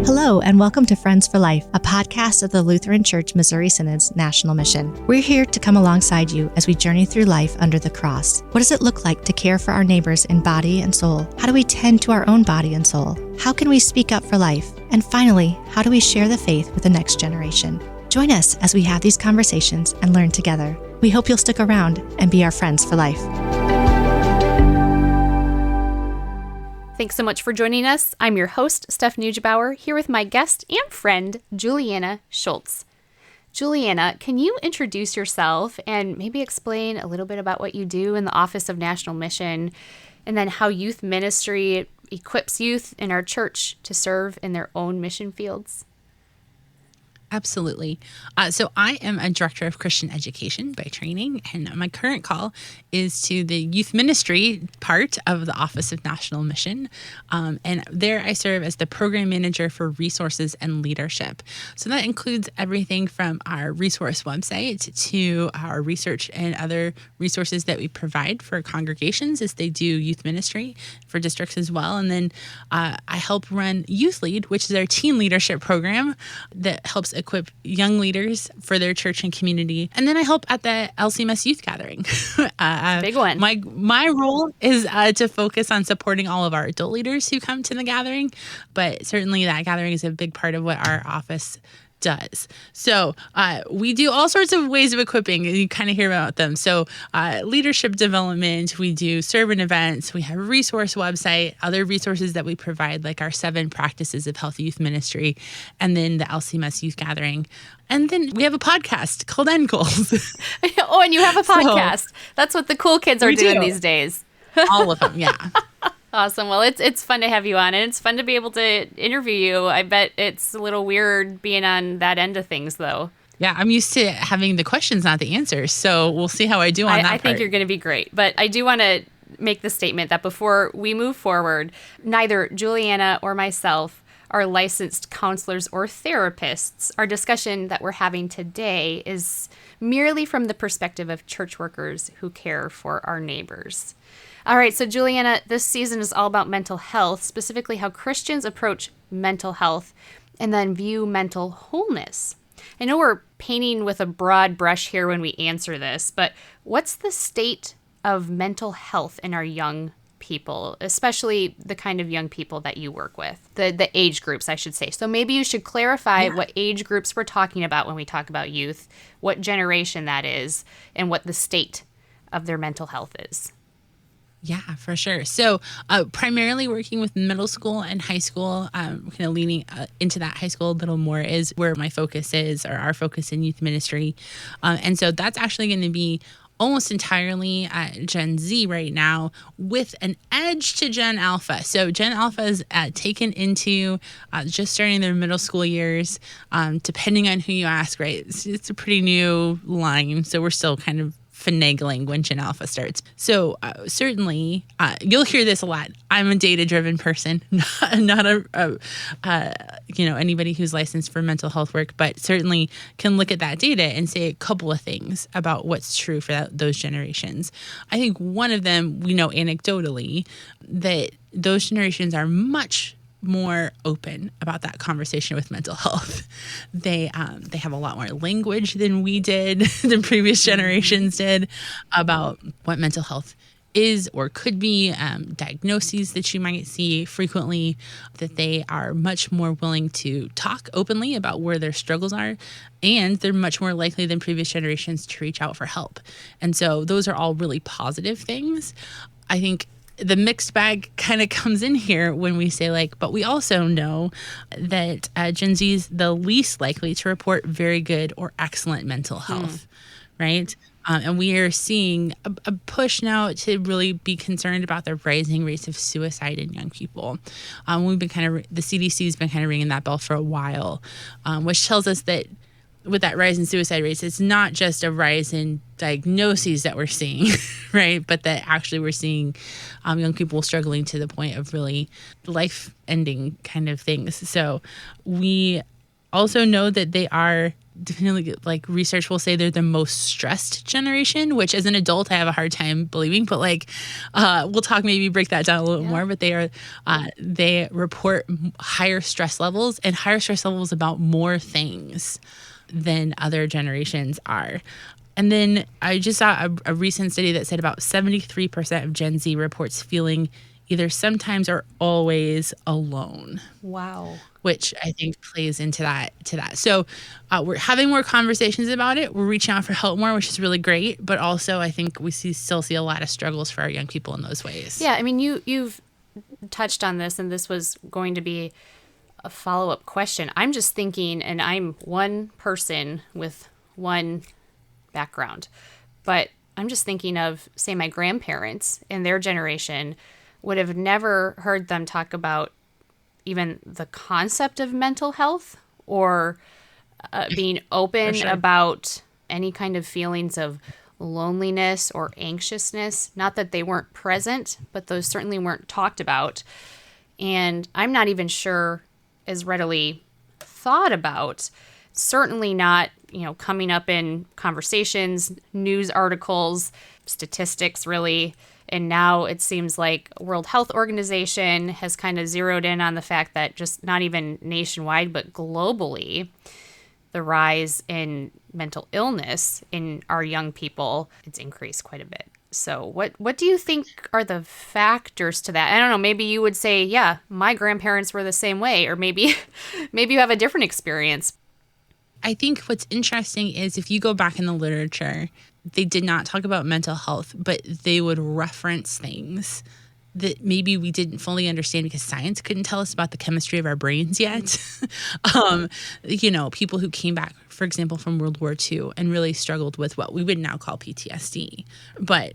Hello, and welcome to Friends for Life, a podcast of the Lutheran Church Missouri Synod's National Mission. We're here to come alongside you as we journey through life under the cross. What does it look like to care for our neighbors in body and soul? How do we tend to our own body and soul? How can we speak up for life? And finally, how do we share the faith with the next generation? Join us as we have these conversations and learn together. We hope you'll stick around and be our friends for life. Thanks so much for joining us. I'm your host, Steph, here with my guest and friend, Julianna Shults. Julianna, can you introduce yourself and maybe explain a little bit about what you do in the Office of National Mission, and then how youth ministry equips youth in our church to serve in their own mission fields? Absolutely. So I am a director of Christian education by training, and my current call is to the youth ministry part of the Office of National Mission. And there I serve as the program manager for resources and leadership. So that includes everything from our resource website to our research and other resources that we provide for congregations as they do youth ministry for districts as well. And then I help run Youth Lead, which is our teen leadership program that helps equip young leaders for their church and community. And then I help at the LCMS Youth Gathering. Big one. My role is to focus on supporting all of our adult leaders who come to the gathering, but certainly that gathering is a big part of what our office does. So we do all sorts of ways of equipping, and you kind of hear about them. So leadership development, we do servant events, we have a resource website, other resources that we provide, like our 7 practices of healthy youth ministry, and then the LCMS Youth Gathering. And then we have a podcast called End Goals. Oh, and you have a podcast. So, that's what the cool kids are doing these days. All of them, yeah. Awesome. Well, it's fun to have you on, and it's fun to be able to interview you. I bet it's a little weird being on that end of things, though. Yeah, I'm used to having the questions, not the answers. So we'll see how I do on that part. I think you're going to be great. But I do want to make the statement that before we move forward, neither Julianna or myself are licensed counselors or therapists. Our discussion that we're having today is merely from the perspective of church workers who care for our neighbors. All right, so Julianna, this season is all about mental health, specifically how Christians approach mental health and then view mental wholeness. I know we're painting with a broad brush here when we answer this, but what's the state of mental health in our young people, especially the kind of young people that you work with, the age groups, I should say. So maybe you should clarify what age groups we're talking about when we talk about youth, what generation that is, and what the state of their mental health is. Yeah, for sure. So primarily working with middle school and high school, kind of leaning into that high school a little more is where my focus is, or our focus in youth ministry. And so that's actually going to be almost entirely Gen Z right now, with an edge to Gen Alpha. So Gen Alpha is taken into just starting their middle school years, depending on who you ask, right? It's a pretty new line, so we're still kind of finagling when Gen Alpha starts. So certainly, you'll hear this a lot. I'm a data-driven person, not anybody who's licensed for mental health work, but certainly can look at that data and say a couple of things about what's true for those generations. I think one of them, we know anecdotally, that those generations are much more open about that conversation with mental health. They have a lot more language than we did, than previous generations did, about what mental health is or could be, diagnoses that you might see frequently, that they are much more willing to talk openly about where their struggles are, and they're much more likely than previous generations to reach out for help. And so those are all really positive things. I think the mixed bag kind of comes in here when we say, but we also know that Gen Z is the least likely to report very good or excellent mental health, right? And we are seeing a push now to really be concerned about the rising rates of suicide in young people. We've been the CDC has been kind of ringing that bell for a while, which tells us that with that rise in suicide rates, it's not just a rise in diagnoses that we're seeing, right? But that actually we're seeing young people struggling to the point of really life-ending kind of things. So we also know that they are definitely, like, research will say they're the most stressed generation, which as an adult I have a hard time believing, but like we'll talk, maybe break that down a little more. But they report higher stress levels about more things than other generations are. And then I just saw a recent study that said about 73% of Gen Z reports feeling either sometimes or always alone. Wow. Which I think plays into that. So we're having more conversations about it. We're reaching out for help more, which is really great. But also I think we still see a lot of struggles for our young people in those ways. Yeah, I mean, you've touched on this, and this was going to be a follow-up question. I'm just thinking, and I'm one person with one background, but I'm just thinking of, say, my grandparents in their generation would have never heard them talk about even the concept of mental health or being open about any kind of feelings of loneliness or anxiousness. Not that they weren't present, but those certainly weren't talked about. And I'm not even sure as readily thought about. Certainly not, coming up in conversations, news articles, statistics, really. And now it seems like World Health Organization has kind of zeroed in on the fact that just not even nationwide, but globally, the rise in mental illness in our young people, it's increased quite a bit. So what do you think are the factors to that? I don't know, maybe you would say, yeah, my grandparents were the same way, or maybe you have a different experience. I think what's interesting is if you go back in the literature, they did not talk about mental health, but they would reference things that maybe we didn't fully understand because science couldn't tell us about the chemistry of our brains yet. People who came back, for example, from World War II and really struggled with what we would now call PTSD. But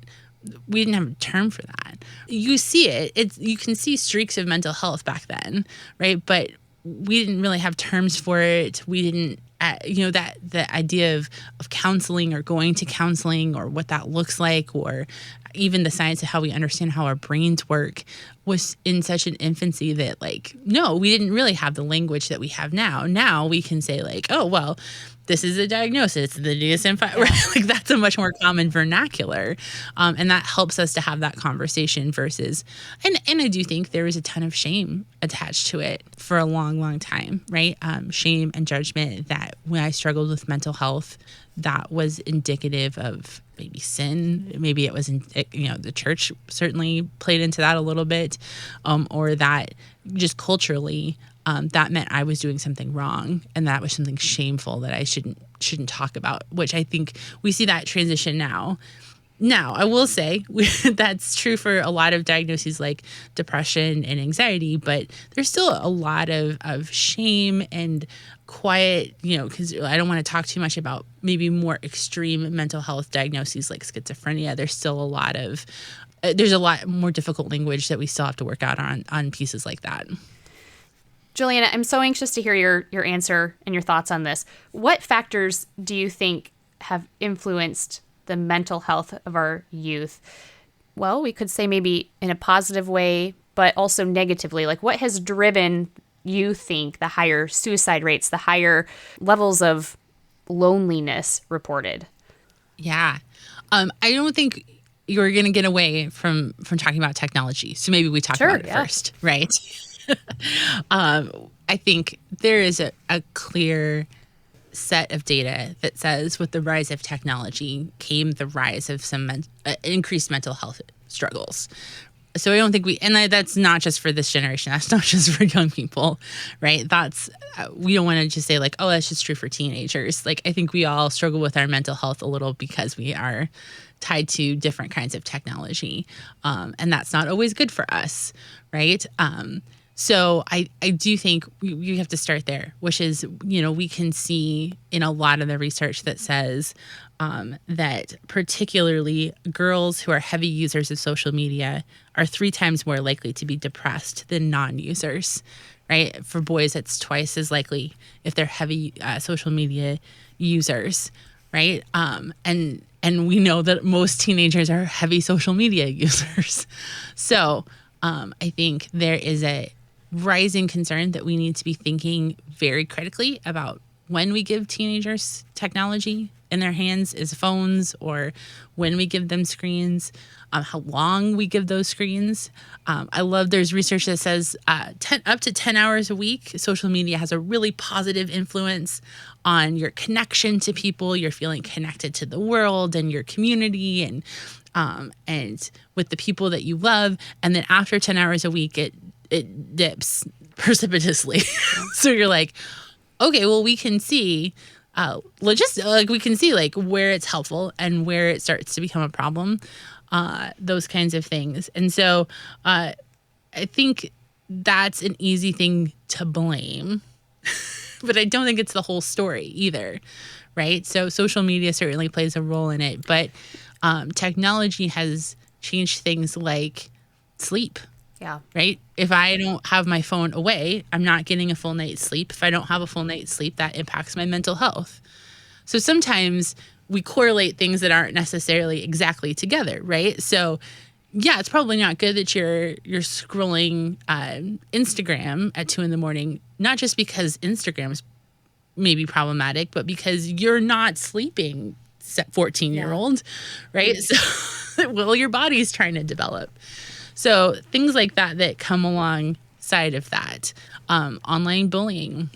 we didn't have a term for that. You see it. You can see streaks of mental health back then, right? But we didn't really have terms for it. We didn't, that the idea of counseling or going to counseling or what that looks like, or even the science of how we understand how our brains work, was in such an infancy that, no, we didn't really have the language that we have now. Now we can say oh, well, this is a diagnosis, the DSM-5, right? That's a much more common vernacular. And that helps us to have that conversation versus, and I do think there was a ton of shame attached to it for a long, long time, right? Shame and judgment that when I struggled with mental health, that was indicative of maybe sin. Maybe it was, the church certainly played into that a little bit, or that just culturally, that meant I was doing something wrong, and that was something shameful that I shouldn't talk about, which I think we see that transition now. Now, I will say that's true for a lot of diagnoses like depression and anxiety, but there's still a lot of shame and quiet, because I don't want to talk too much about maybe more extreme mental health diagnoses like schizophrenia. There's a lot more difficult language that we still have to work out on pieces like that. Julianna, I'm so anxious to hear your answer and your thoughts on this. What factors do you think have influenced the mental health of our youth? Well, we could say maybe in a positive way, but also negatively. What has driven, you think, the higher suicide rates, the higher levels of loneliness reported? Yeah. I don't think you're going to get away from talking about technology. So maybe we talk about it first, right? I think there is a clear set of data that says with the rise of technology came the rise of some increased mental health struggles. So I don't think that's not just for this generation. That's not just for young people, right? We don't want to just say oh, that's just true for teenagers. I think we all struggle with our mental health a little because we are tied to different kinds of technology. And that's not always good for us, right? So I do think you have to start there, which is, we can see in a lot of the research that says that particularly girls who are heavy users of social media are 3 times more likely to be depressed than non-users, right? For boys, it's twice as likely if they're heavy social media users, right? And we know that most teenagers are heavy social media users. So I think there is a rising concern that we need to be thinking very critically about when we give teenagers technology in their hands is phones, or when we give them screens, how long we give those screens. I love there's research that says up to 10 hours a week, social media has a really positive influence on your connection to people. You're feeling connected to the world and your community and with the people that you love. And then after 10 hours a week, it dips precipitously. So you're like, okay, well, we can see we can see like where it's helpful and where it starts to become a problem, those kinds of things. And so I think that's an easy thing to blame, but I don't think it's the whole story either, right? So social media certainly plays a role in it, but technology has changed things like sleep. Yeah. Right? If I don't have my phone away, I'm not getting a full night's sleep. If I don't have a full night's sleep, that impacts my mental health. So sometimes we correlate things that aren't necessarily exactly together, right? So yeah, it's probably not good that you're scrolling Instagram at 2 a.m, not just because Instagram's maybe problematic, but because you're not sleeping, 14-year-old, right? So, well, your body's trying to develop. So things like that come alongside of that. Online bullying.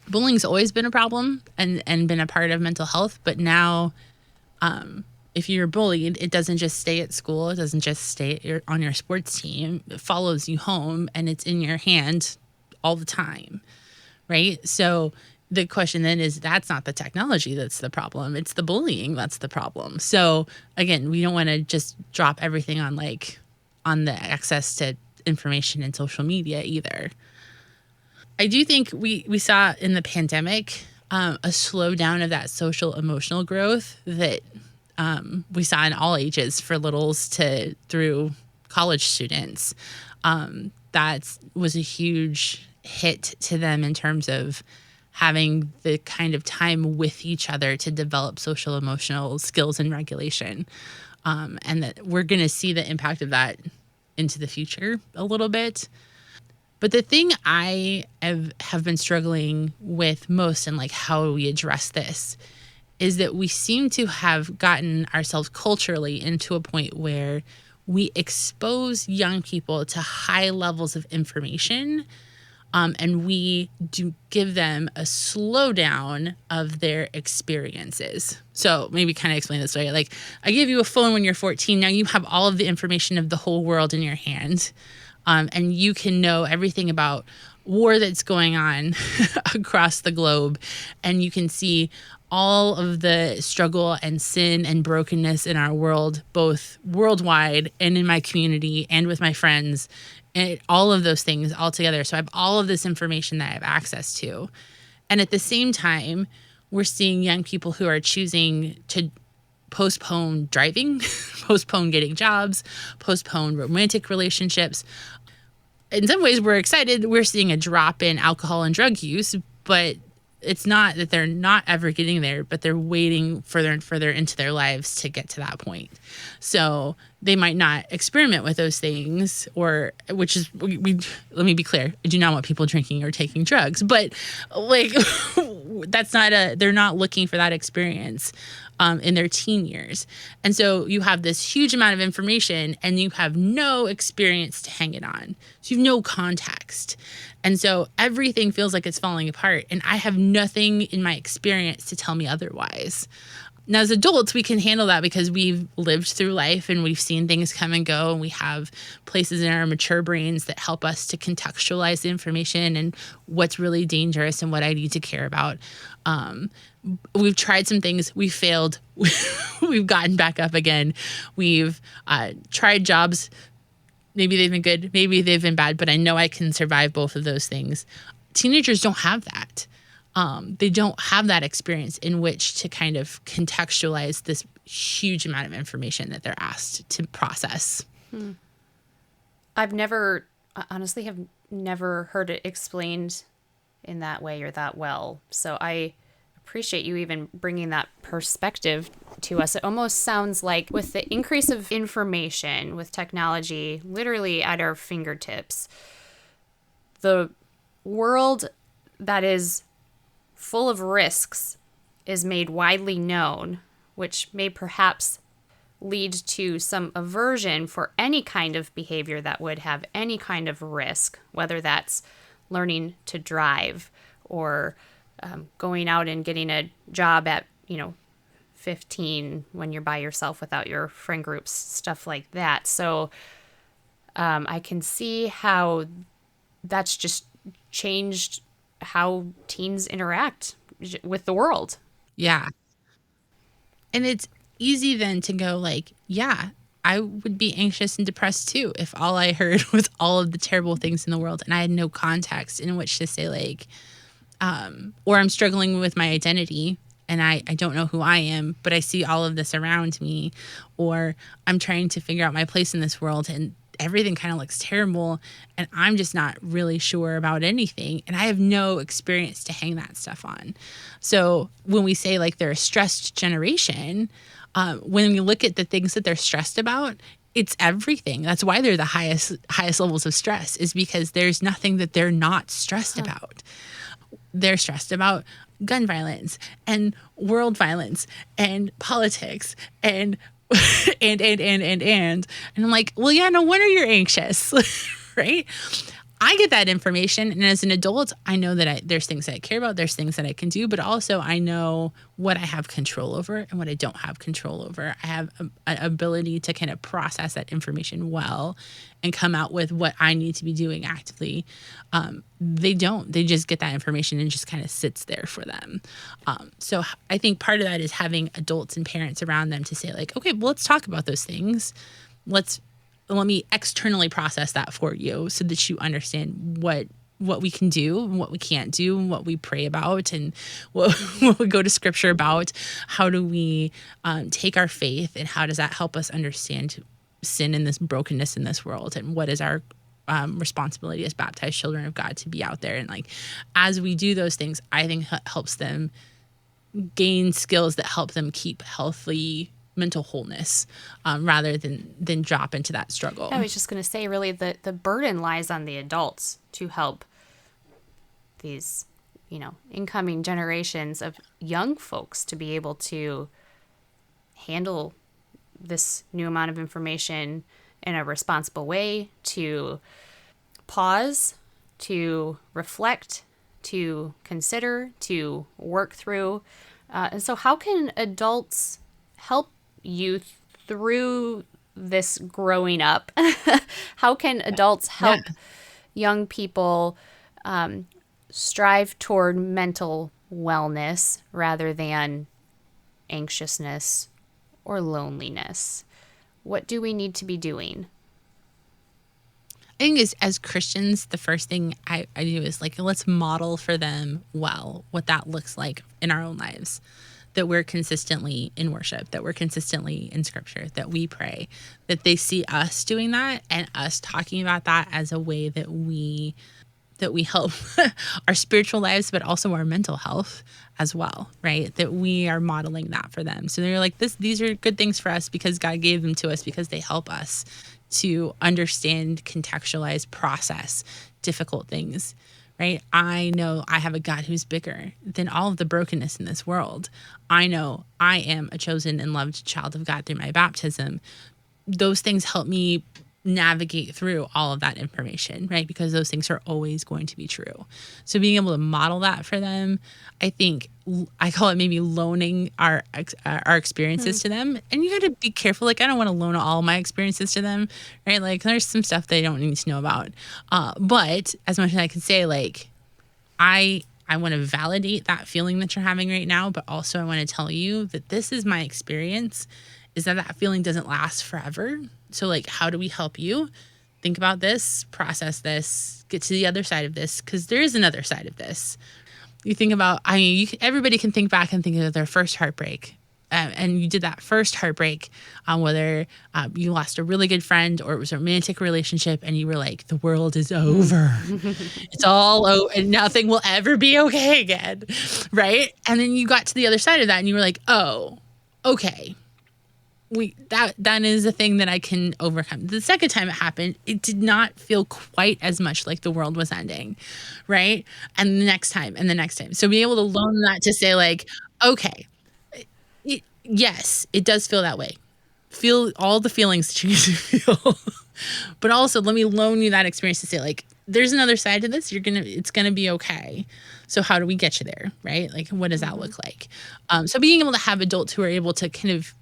Bullying's always been a problem and been a part of mental health. But now if you're bullied, it doesn't just stay at school. It doesn't just stay on your sports team. It follows you home and it's in your hand all the time, right? So the question then is, that's not the technology that's the problem. It's the bullying that's the problem. So again, we don't want to just drop everything on the access to information and social media either. I do think we saw in the pandemic a slowdown of that social emotional growth that we saw in all ages, for littles to through college students. That was a huge hit to them in terms of having the kind of time with each other to develop social emotional skills and regulation. And that we're going to see the impact of that into the future a little bit. But the thing I have been struggling with most in like how we address this is that we seem to have gotten ourselves culturally into a point where we expose young people to high levels of information, and we do give them a slowdown of their experiences. So maybe kind of explain this way. Like, I give you a phone when you're 14. Now you have all of the information of the whole world in your hand. And you can know everything about war that's going on across the globe. And you can see all of the struggle and sin and brokenness in our world, both worldwide and in my community and with my friends, and all of those things all together. So I have all of this information that I have access to. And at the same time, we're seeing young people who are choosing to postpone driving, postpone getting jobs, postpone romantic relationships. In some ways, we're excited. We're seeing a drop in alcohol and drug use, but it's not that they're not ever getting there, but they're waiting further and further into their lives to get to that point. So they might not experiment with those things, or which is, let me be clear, I do not want people drinking or taking drugs, but like that's not they're not looking for that experience in their teen years. And so you have this huge amount of information and you have no experience to hang it on. So you have no context. And so everything feels like it's falling apart. And I have nothing in my experience to tell me otherwise. Now, as adults, we can handle that because we've lived through life and we've seen things come and go. And we have places in our mature brains that help us to contextualize the information and what's really dangerous and what I need to care about. We've tried some things. We failed. We've gotten back up again. We've tried jobs. Maybe they've been good. Maybe they've been bad. But I know I can survive both of those things. Teenagers don't have that. They don't have that experience in which to kind of contextualize this huge amount of information that they're asked to process. I've honestly have never heard it explained in that way or that well. So I appreciate you even bringing that perspective to us. It almost sounds like with the increase of information, with technology literally at our fingertips, the world that is full of risks is made widely known, which may perhaps lead to some aversion for any kind of behavior that would have any kind of risk, whether that's learning to drive or going out and getting a job at, 15 when you're by yourself without your friend groups, stuff like that. So I can see how that's just changed how teens interact with the world. Yeah. And it's easy then to go like, yeah, I would be anxious and depressed too if all I heard was all of the terrible things in the world and I had no context in which to say like, or I'm struggling with my identity and I don't know who I am, but I see all of this around me, or I'm trying to figure out my place in this world and everything kind of looks terrible and I'm just not really sure about anything and I have no experience to hang that stuff on. So when we say like they're a stressed generation, when we look at the things that they're stressed about, it's everything. That's why they're the highest levels of stress, is because there's nothing that they're not stressed about. They're stressed about gun violence and world violence and politics and and I'm like, well, yeah, no wonder you're anxious, right? I get that information, and as an adult, I know that there's things that I care about, there's things that I can do, but also I know what I have control over and what I don't have control over. I have an ability to kind of process that information well and come out with what I need to be doing actively. They don't. They just get that information and just kind of sits there for them. So I think part of that is having adults and parents around them to say like, okay, well, let's talk about those things. Let me externally process that for you so that you understand what we can do and what we can't do and what we pray about and what we go to scripture about. How do we take our faith and how does that help us understand sin and this brokenness in this world, and what is our responsibility as baptized children of God to be out there. And like, as we do those things, I think helps them gain skills that help them keep healthy mental wholeness rather than drop into that struggle. I was just going to say, really, the burden lies on the adults to help these, incoming generations of young folks to be able to handle this new amount of information in a responsible way, to pause, to reflect, to consider, to work through. And so how can adults help youth through this growing up? How can adults help young people strive toward mental wellness rather than anxiousness or loneliness? What do we need to be doing? I think as Christians, the first thing I do is like, let's model for them well what that looks like in our own lives. That we're consistently in worship, that we're consistently in scripture, that we pray, that they see us doing that and us talking about that as a way that we help our spiritual lives, but also our mental health as well, right? That we are modeling that for them. So they're like, these are good things for us because God gave them to us, because they help us to understand, contextualize, process difficult things. Right? I know I have a God who's bigger than all of the brokenness in this world. I know I am a chosen and loved child of God through my baptism. Those things help me navigate through all of that information, right? Because those things are always going to be true. So being able to model that for them, I think I call it maybe loaning our experiences to them. And you got to be careful. Like, I don't want to loan all my experiences to them, right? Like, there's some stuff they don't need to know about. But as much as I can say, like, I want to validate that feeling that you're having right now, but also I want to tell you that this is my experience, is that feeling doesn't last forever. So, like, how do we help you? Think about this, process this, get to the other side of this, because there is another side of this. You think about, everybody can think back and think of their first heartbreak. And you did that first heartbreak, whether you lost a really good friend or it was a romantic relationship, and you were like, the world is over. It's all over, and nothing will ever be okay again, right? And then you got to the other side of that, and you were like, oh, okay. that is a thing that I can overcome. The second time it happened, it did not feel quite as much like the world was ending, right? And the next time, and the next time. So be able to loan that to say like, okay, yes, it does feel that way. Feel all the feelings that you need to feel, but also let me loan you that experience to say like, there's another side to this. It's gonna be okay. So how do we get you there, right? Like, what does that look like? So being able to have adults who are able to kind of,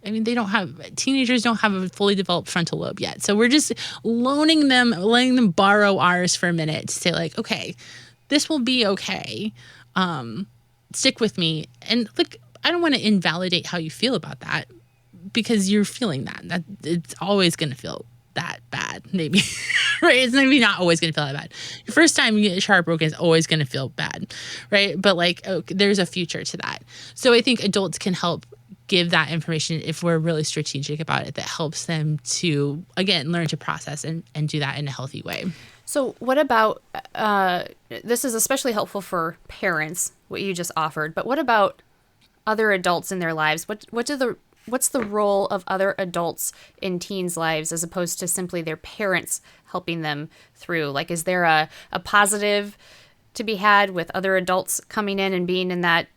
teenagers don't have a fully developed frontal lobe yet. So we're just letting them borrow ours for a minute to say like, okay, this will be okay. Stick with me. And look, I don't want to invalidate how you feel about that because you're feeling that it's always going to feel that bad, maybe, right? It's maybe not always going to feel that bad. Your first time you get heartbroken is always going to feel bad, right? But like, there's a future to that. So I think adults can help give that information if we're really strategic about it, that helps them to, again, learn to process and do that in a healthy way. So what about, this is especially helpful for parents, what you just offered, but what about other adults in their lives? What's the role of other adults in teens' lives as opposed to simply their parents helping them through? Like, is there a positive to be had with other adults coming in and being in that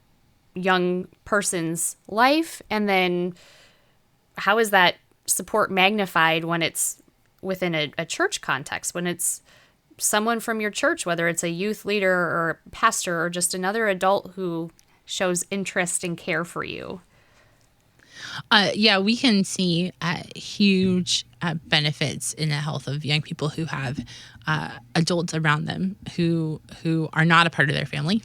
young person's life? And then how is that support magnified when it's within a church context, when it's someone from your church, whether it's a youth leader or a pastor or just another adult who shows interest and care for you? We can see huge benefits in the health of young people who have adults around them who are not a part of their family,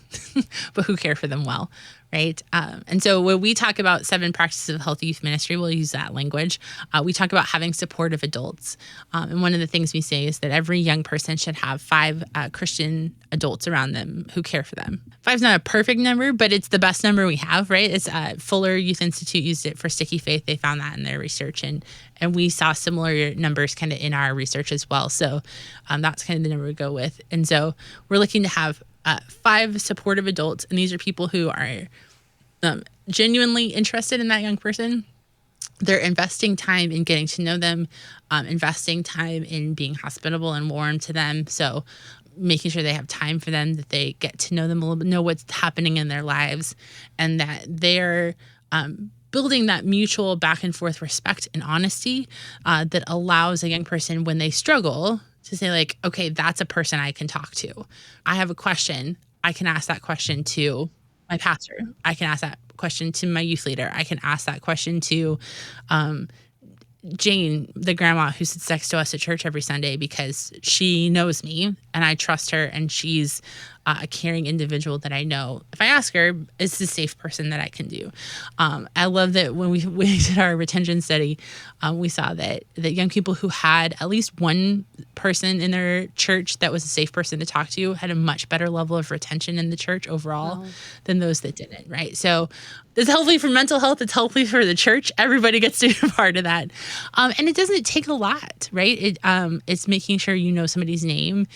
but who care for them well, right? And so when we talk about 7 practices of healthy youth ministry, we'll use that language. We talk about having supportive adults. And one of the things we say is that every young person should have 5 Christian adults around them who care for them. 5 is not a perfect number, but it's the best number we have, right? It's Fuller Youth Institute used it for sticky faith. They found that in their research, and we saw similar numbers kind of in our research as well. So that's kind of the number we go with. And so we're looking to have 5 supportive adults, and these are people who are genuinely interested in that young person. They're investing time in getting to know them, investing time in being hospitable and warm to them. So making sure they have time for them, that they get to know them a little bit, know what's happening in their lives, and that they're building that mutual back and forth respect and honesty that allows a young person, when they struggle, to say like, okay, that's a person I can talk to. I have a question. I can ask that question to my pastor. I can ask that question to my youth leader. I can ask that question to Jane, the grandma who sits next to us at church every Sunday, because she knows me and I trust her, and she's a caring individual that I know. If I ask her, it's a safe person that I can do. I love that when we did our retention study, we saw that young people who had at least one person in their church that was a safe person to talk to had a much better level of retention in the church overall than those that didn't, right? So it's healthy for mental health. It's healthy for the church. Everybody gets to be a part of that. And it doesn't take a lot, right? It's making sure you know somebody's name,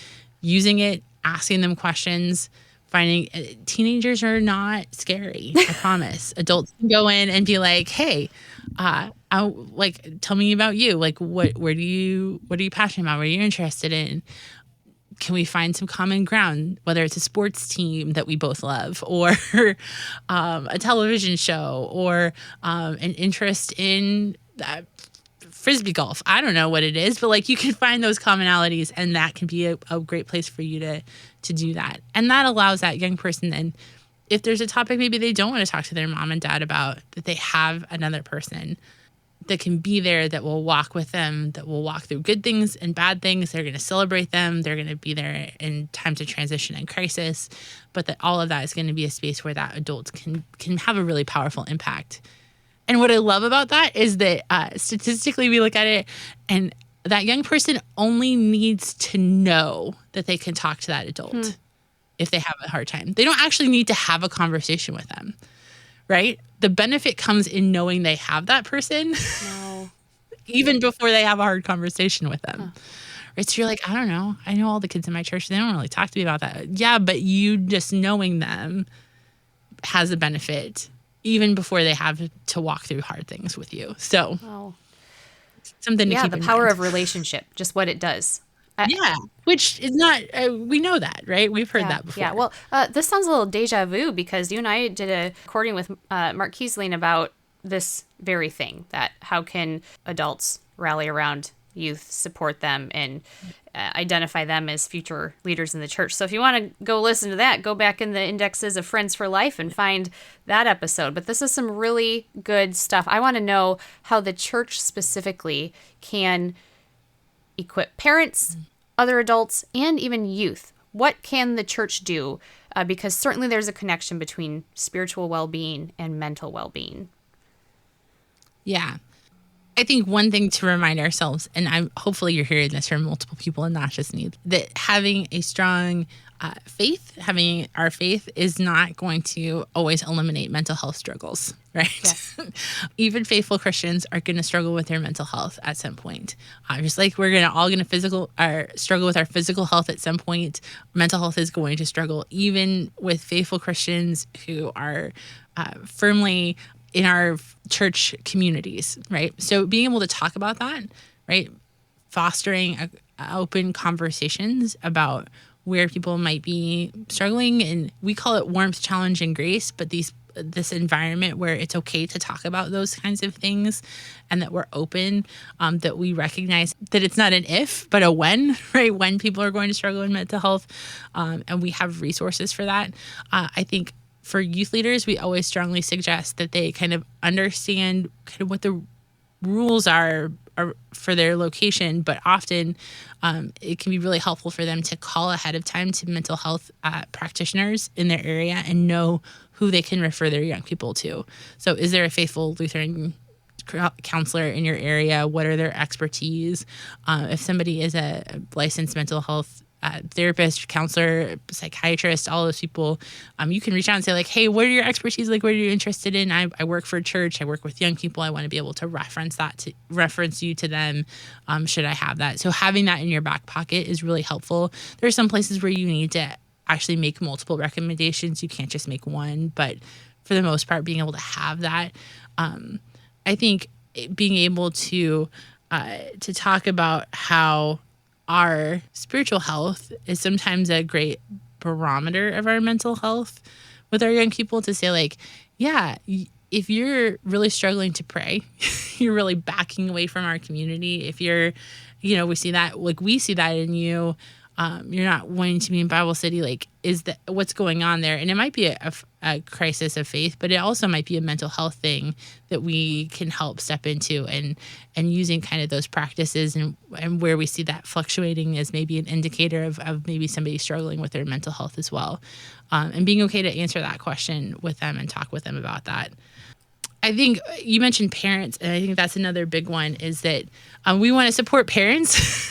using it, asking them questions, finding teenagers are not scary. I promise. Adults can go in and be like, hey, tell me about you. Like, what are you passionate about? What are you interested in? Can we find some common ground, whether it's a sports team that we both love, or a television show, or an interest in Frisbee golf? I don't know what it is, but like, you can find those commonalities, and that can be a great place for you to do that. And that allows that young person then, if there's a topic maybe they don't want to talk to their mom and dad about, that they have another person that can be there, that will walk with them, that will walk through good things and bad things. They're going to celebrate them. They're going to be there in times of transition and crisis, but that all of that is going to be a space where that adult can have a really powerful impact. And what I love about that is that statistically we look at it, and that young person only needs to know that they can talk to that adult if they have a hard time. They don't actually need to have a conversation with them, right? The benefit comes in knowing they have that person even before they have a hard conversation with them. Right? So you're like, I don't know. I know all the kids in my church. They don't really talk to me about that. Yeah, but you just knowing them has a benefit, even before they have to walk through hard things with you. So Oh, something to keep in mind. the power of relationship, just what it does. Yeah, which is not, we know that, right? We've heard that before. Yeah, well, this sounds a little deja vu because you and I did a recording with Mark Kiesling about this very thing, that how can adults rally around youth, support them, and identify them as future leaders in the church. So if you want to go listen to that, go back in the indexes of Friends for Life and find that episode. But this is some really good stuff. I want to know how the church specifically can equip parents, other adults, and even youth. What can the church do? Because certainly there's a connection between spiritual well-being and mental well-being. Yeah. I think one thing to remind ourselves, and hopefully you're hearing this from multiple people and not just me, that having a strong faith, having our faith is not going to always eliminate mental health struggles, right? Yes. Even faithful Christians are going to struggle with their mental health at some point. Just like we're all going to struggle with our physical health at some point, mental health is going to struggle, even with faithful Christians who are firmly in our church communities, right? So being able to talk about that, right? Fostering open conversations about where people might be struggling, and we call it warmth, challenge, and grace, but this environment where it's okay to talk about those kinds of things, and that we're open, that we recognize that it's not an if, but a when, right? When people are going to struggle in mental health, and we have resources for that. I think for youth leaders, we always strongly suggest that they kind of understand kind of what the rules are for their location, but often it can be really helpful for them to call ahead of time to mental health practitioners in their area and know who they can refer their young people to. So is there a faithful Lutheran counselor in your area? What are their expertise? If somebody is a licensed mental health therapist, counselor, psychiatrist, all those people, you can reach out and say like, hey, what are your expertise? Like, what are you interested in? I work for a church. I work with young people. I want to be able to reference you to them. Should I have that? So having that in your back pocket is really helpful. There are some places where you need to actually make multiple recommendations. You can't just make one, but for the most part, being able to have that, I think being able to talk about how our spiritual health is sometimes a great barometer of our mental health with our young people, to say like, yeah, if you're really struggling to pray, you're really backing away from our community. If you're, we see that in you, you're not wanting to be in Bible study, like, is that what's going on there? And it might be a crisis of faith, but it also might be a mental health thing that we can help step into, and using kind of those practices and where we see that fluctuating as maybe an indicator of maybe somebody struggling with their mental health as well. And being okay to answer that question with them and talk with them about that. I think you mentioned parents, and I think that's another big one, is that we want to support parents.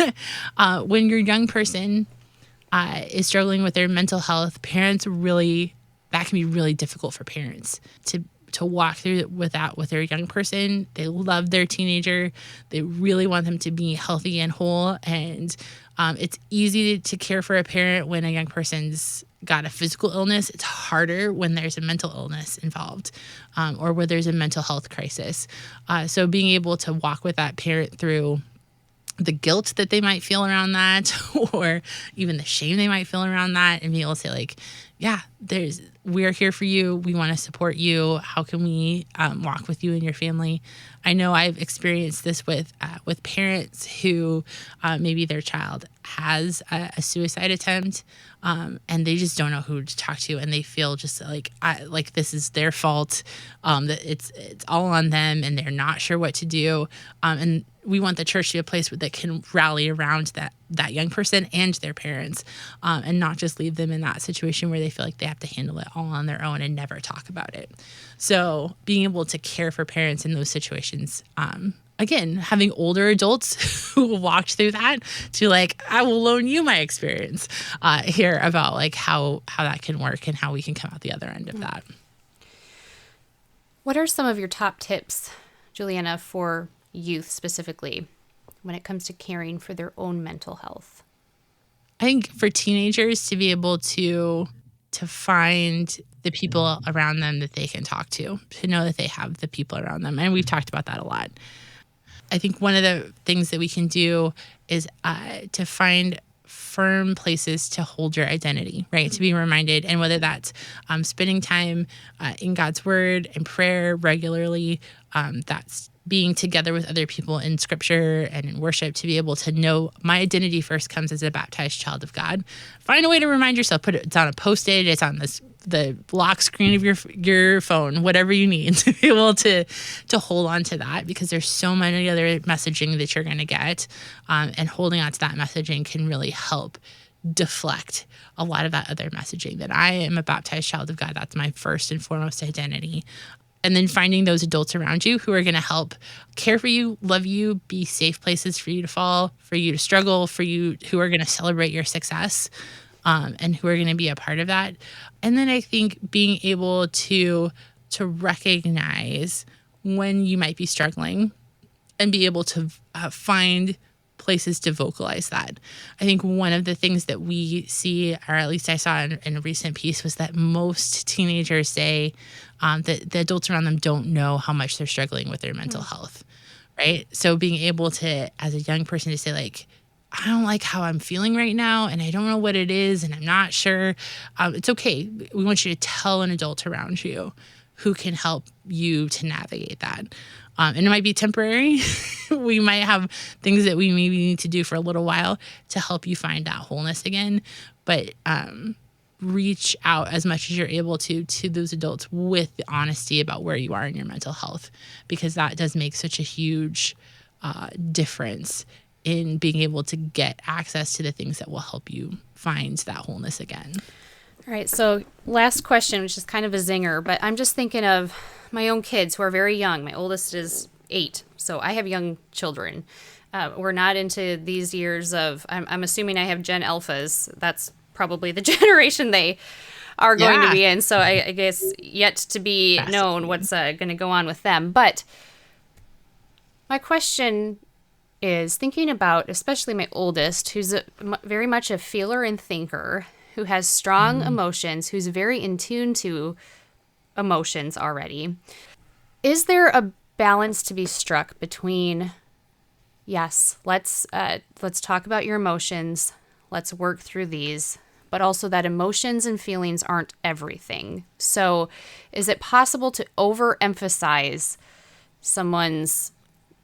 When your young person is struggling with their mental health, that can be really difficult for parents to walk through with that with their young person. They love their teenager. They really want them to be healthy and whole. And it's easy to care for a parent when a young person's got a physical illness. It's harder when there's a mental illness involved, or where there's a mental health crisis. So being able to walk with that parent through the guilt that they might feel around that, or even the shame they might feel around that, and being able to say like, yeah, we're here for you. We want to support you. How can we walk with you and your family? I know I've experienced this with parents who maybe their child has a suicide attempt, and they just don't know who to talk to, and they feel just like this is their fault, that it's all on them, and they're not sure what to do. And we want the church to be a place that can rally around that young person and their parents, and not just leave them in that situation where they feel like they have to handle it all on their own and never talk about it. So being able to care for parents in those situations, again, having older adults who walked through that, to like, I will loan you my experience here about like how that can work and how we can come out the other end of that. What are some of your top tips, Julianna, for youth specifically when it comes to caring for their own mental health? I think for teenagers to be able to find the people around them that they can talk to know that they have the people around them. And we've talked about that a lot. I think one of the things that we can do is to find firm places to hold your identity, right? To be reminded, and whether that's spending time in God's word and prayer regularly, that's being together with other people in scripture and in worship, to be able to know my identity first comes as a baptized child of God. Find a way to remind yourself. It's on a Post-it, it's on the lock screen of your phone, whatever you need to be able to hold on to that, because there's so many other messaging that you're going to get, and holding on to that messaging can really help deflect a lot of that other messaging, that I am a baptized child of God. That's my first and foremost identity. And then finding those adults around you who are going to help care for you, love you, be safe places for you to fall, for you to struggle, for you, who are going to celebrate your success, and who are going to be a part of that. And then I think being able to recognize when you might be struggling and be able to find places to vocalize that. I think one of the things that we see, or at least I saw in a recent piece, was that most teenagers say that the adults around them don't know how much they're struggling with their mental health, right? So being able to, as a young person, to say, like, I don't like how I'm feeling right now, and I don't know what it is, and I'm not sure. It's okay. We want you to tell an adult around you who can help you to navigate that. And it might be temporary. We might have things that we maybe need to do for a little while to help you find that wholeness again. But reach out as much as you're able to those adults with the honesty about where you are in your mental health, because that does make such a huge difference in being able to get access to the things that will help you find that wholeness again. All right, so last question, which is kind of a zinger, but I'm just thinking of my own kids who are very young. My oldest is 8, so I have young children. We're not into these years of, I'm assuming I have Gen Alphas. That's probably the generation they are going to be in. So I guess yet to be known what's going to go on with them. But my question is thinking about, especially my oldest, who's very much a feeler and thinker, who has strong emotions, who's very in tune to emotions already. Is there a balance to be struck between, yes, let's talk about your emotions, let's work through these, but also that emotions and feelings aren't everything? So is it possible to overemphasize someone's,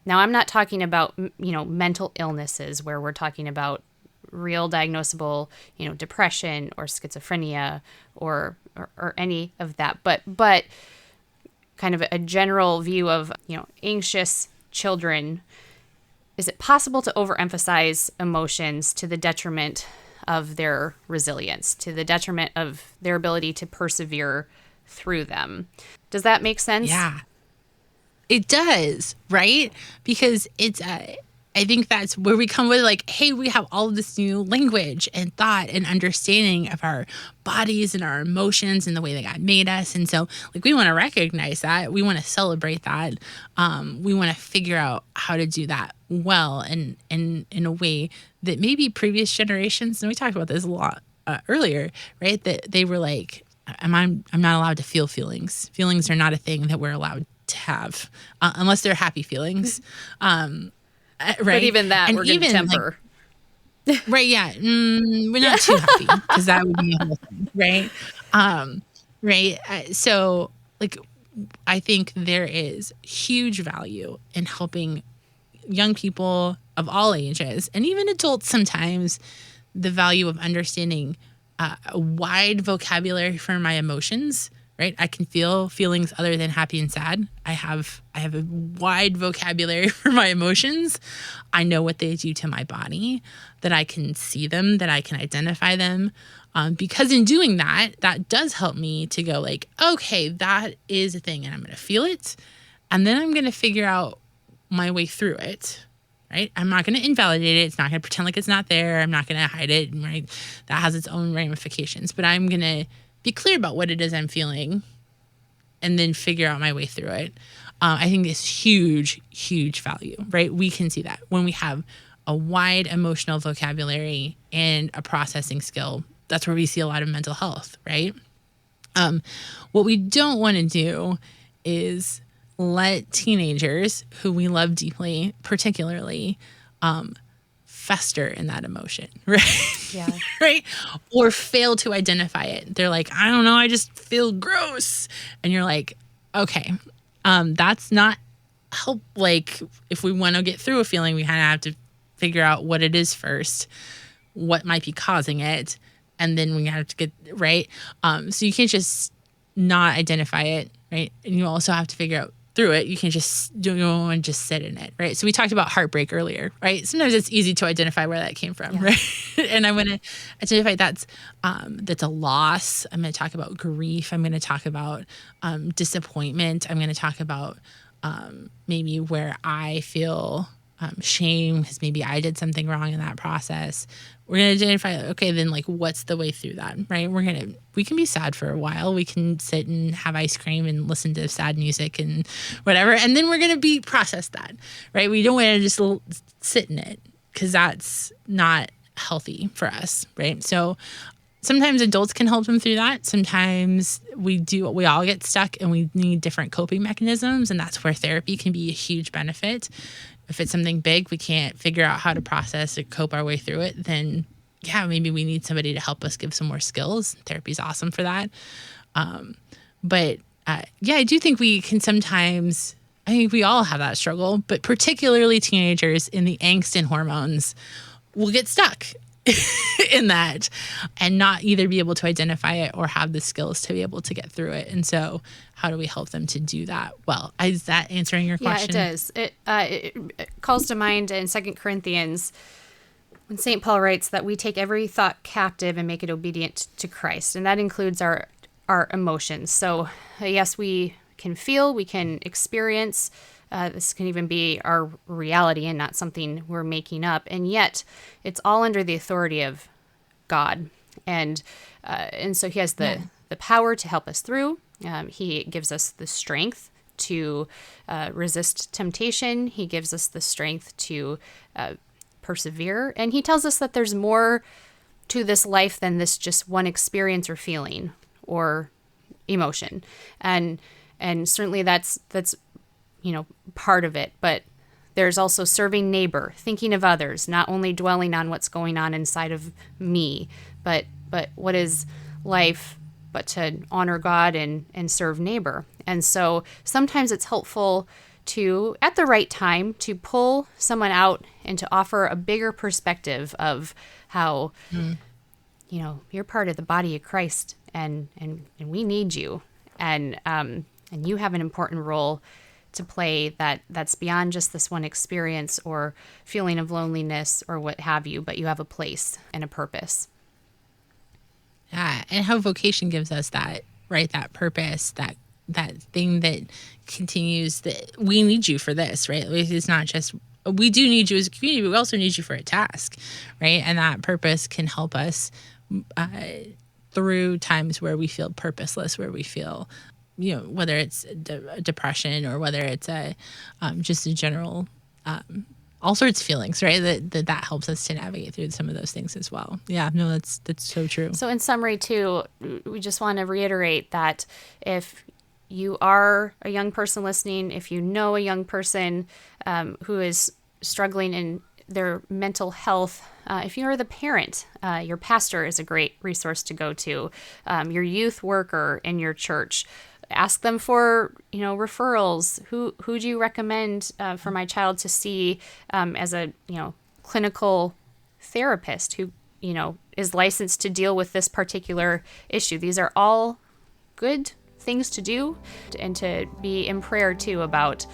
now I'm not talking about, mental illnesses where we're talking about real diagnosable, depression or schizophrenia or any of that, but kind of a general view of, anxious children. Is it possible to overemphasize emotions to the detriment of their resilience, to the detriment of their ability to persevere through them? Does that make sense? Yeah, it does, right? Because it's I think that's where we come with, like, hey, we have all of this new language and thought and understanding of our bodies and our emotions and the way that God made us. And so, like, we want to recognize that. We want to celebrate that. We want to figure out how to do that well and in a way that maybe previous generations, and we talked about this a lot earlier, right? That they were like, I'm not allowed to feel feelings. Feelings are not a thing that we're allowed to have unless they're happy feelings. Right. But even that, and we're going to temper. Like, right, yeah. We're not too happy, because that would be a whole thing, right? Right. So, like, I think there is huge value in helping young people of all ages, and even adults sometimes, the value of understanding a wide vocabulary for my emotions. Right? I can feel feelings other than happy and sad. I have a wide vocabulary for my emotions. I know what they do to my body, that I can see them, that I can identify them. Because in doing that, that does help me to go, like, okay, that is a thing, and I'm going to feel it. And then I'm going to figure out my way through it. Right? I'm not going to invalidate it. It's not going to pretend like it's not there. I'm not going to hide it. Right? That has its own ramifications. But I'm going to be clear about what it is I'm feeling and then figure out my way through it. I think it's huge, huge value, right? We can see that when we have a wide emotional vocabulary and a processing skill. That's where we see a lot of mental health, right? What we don't want to do is let teenagers who we love deeply, particularly, fester in that emotion, right? Yeah. Right? Or fail to identify it. They're like, I don't know, I just feel gross. And you're like, okay, that's not help. Like, if we want to get through a feeling, we kind of have to figure out what it is first, what might be causing it, and then we have to get right. So you can't just not identify it, right? And you also have to figure out through it. You can't just go and just sit in it, right? So we talked about heartbreak earlier, right? Sometimes it's easy to identify where that came from, right? And I want to identify that's a loss. I'm going to talk about grief. I'm going to talk about disappointment. I'm going to talk about maybe where I feel shame because maybe I did something wrong in that process. We're going to identify, okay, then like what's the way through that, right? We can be sad for a while. We can sit and have ice cream and listen to sad music and whatever. And then we're going to process that, right? We don't want to just sit in it because that's not healthy for us, right? So sometimes adults can help them through that. Sometimes we all get stuck and we need different coping mechanisms. And that's where therapy can be a huge benefit. If it's something big, we can't figure out how to process or cope our way through it, then maybe we need somebody to help us give some more skills. Therapy is awesome for that. But I do think we can sometimes, I think we all have that struggle, but particularly teenagers in the angst and hormones will get stuck in that and not either be able to identify it or have the skills to be able to get through it. And so how do we help them to do that? Well, is that answering your question? Yeah, it does. It calls to mind in 2 Corinthians when St. Paul writes that we take every thought captive and make it obedient to Christ. And that includes our emotions. So yes, we can feel, we can experience. This can even be our reality and not something we're making up. And yet it's all under the authority of God. And so he has the power to help us through. He gives us the strength to resist temptation. He gives us the strength to persevere. And he tells us that there's more to this life than this just one experience or feeling or emotion. And certainly that's part of it, but there's also serving neighbor, thinking of others, not only dwelling on what's going on inside of me, but what is life, but to honor God and serve neighbor. And so sometimes it's helpful to, at the right time, to pull someone out and to offer a bigger perspective of how, you're part of the body of Christ and we need you. And you have an important role to play that's beyond just this one experience or feeling of loneliness or what have you, but you have a place and a purpose. Yeah, and how vocation gives us that, right? That purpose, that thing that continues, that we need you for this, right? It's not just, we do need you as a community, but we also need you for a task, right? And that purpose can help us through times where we feel purposeless, where we feel, whether it's depression or whether it's just a general, all sorts of feelings, right? That helps us to navigate through some of those things as well. Yeah, no, that's so true. So in summary too, we just want to reiterate that if you are a young person listening, if you know a young person who is struggling in their mental health, if you're the parent, your pastor is a great resource to go to, your youth worker in your church. Ask them for, referrals. Who do you recommend for my child to see as a, clinical therapist who, is licensed to deal with this particular issue? These are all good things to do and to be in prayer too about,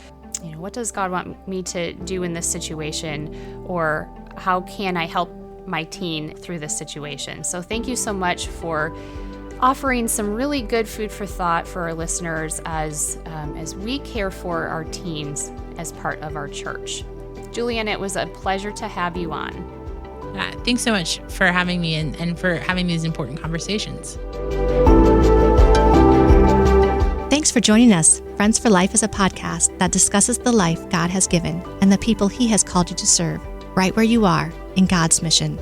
what does God want me to do in this situation, or how can I help my teen through this situation? So thank you so much for offering some really good food for thought for our listeners as we care for our teens as part of our church. Julianna, it was a pleasure to have you on. Thanks so much for having me and for having these important conversations. Thanks for joining us. Friends for Life is a podcast that discusses the life God has given and the people He has called you to serve, right where you are in God's mission.